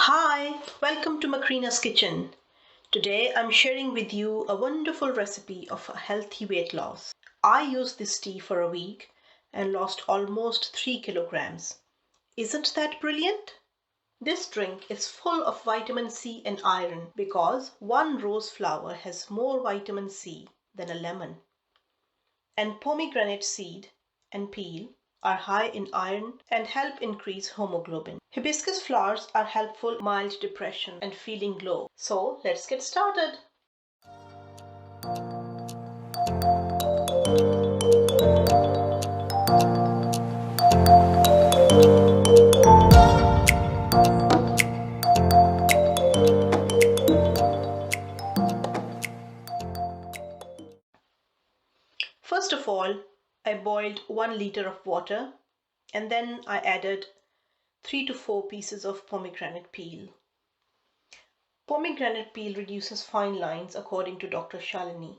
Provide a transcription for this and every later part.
Hi, welcome to Machrina's kitchen. Today I'm sharing with you a wonderful recipe of a healthy weight loss. I used this tea for a week and lost almost 3 kilograms. Isn't that brilliant? This drink is full of vitamin C and iron because one rose flower has more vitamin C than a lemon. And pomegranate seed and peel are high in iron and help increase hemoglobin. Hibiscus flowers are helpful in mild depression and feeling low. So let's get started. First of all, I boiled 1 liter of water and then I added 3 to 4 pieces of pomegranate peel. Pomegranate peel reduces fine lines according to Dr. Shalini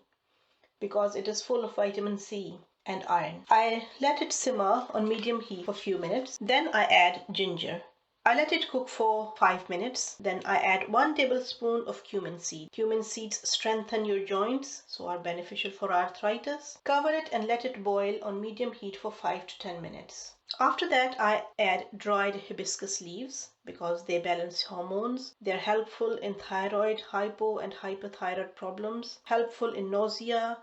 because it is full of vitamin C and iron. I let it simmer on medium heat for a few minutes. Then I add ginger. I let it cook for 5 minutes. Then I add 1 tablespoon of cumin seed. Cumin seeds strengthen your joints, so are beneficial for arthritis. Cover it and let it boil on medium heat for 5 to 10 minutes. After that, I add dried hibiscus leaves because they balance hormones. They're helpful in thyroid, hypo and hypothyroid problems, helpful in nausea.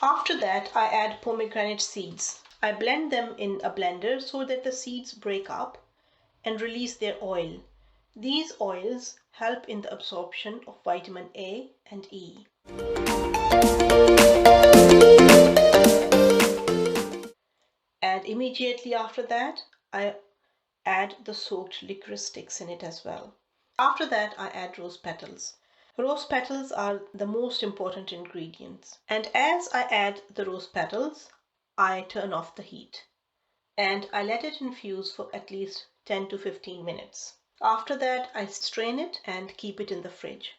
After that, I add pomegranate seeds. I blend them in a blender so that the seeds break up and release their oil. These oils help in the absorption of vitamin A and E. And immediately after that, I add the soaked licorice sticks in it as well. After that, I add rose petals. Rose petals are the most important ingredients. And as I add the rose petals, I turn off the heat. And I let it infuse for at least 10 to 15 minutes. After that, I strain it and keep it in the fridge.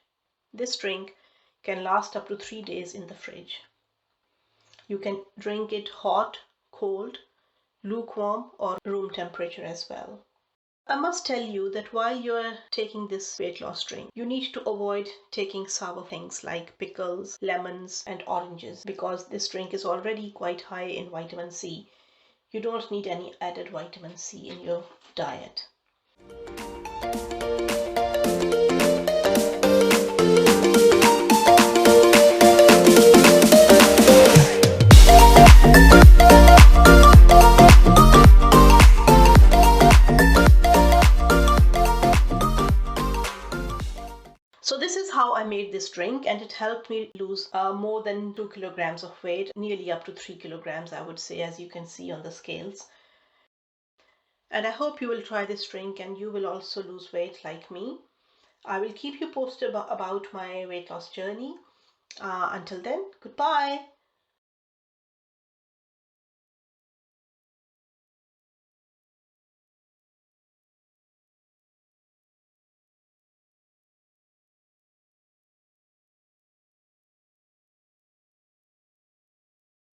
This drink can last up to 3 days in the fridge. You can drink it hot, cold, lukewarm, or room temperature as well. I must tell you that while you're taking this weight loss drink, you need to avoid taking sour things like pickles, lemons, and oranges because this drink is already quite high in vitamin C. You don't need any added vitamin C in your diet. So this is how I made this drink, and it helped me lose more than 2 kilograms of weight, nearly up to 3 kilograms, I would say, as you can see on the scales. And I hope you will try this drink and you will also lose weight like me. I will keep you posted about my weight loss journey. Until then, goodbye.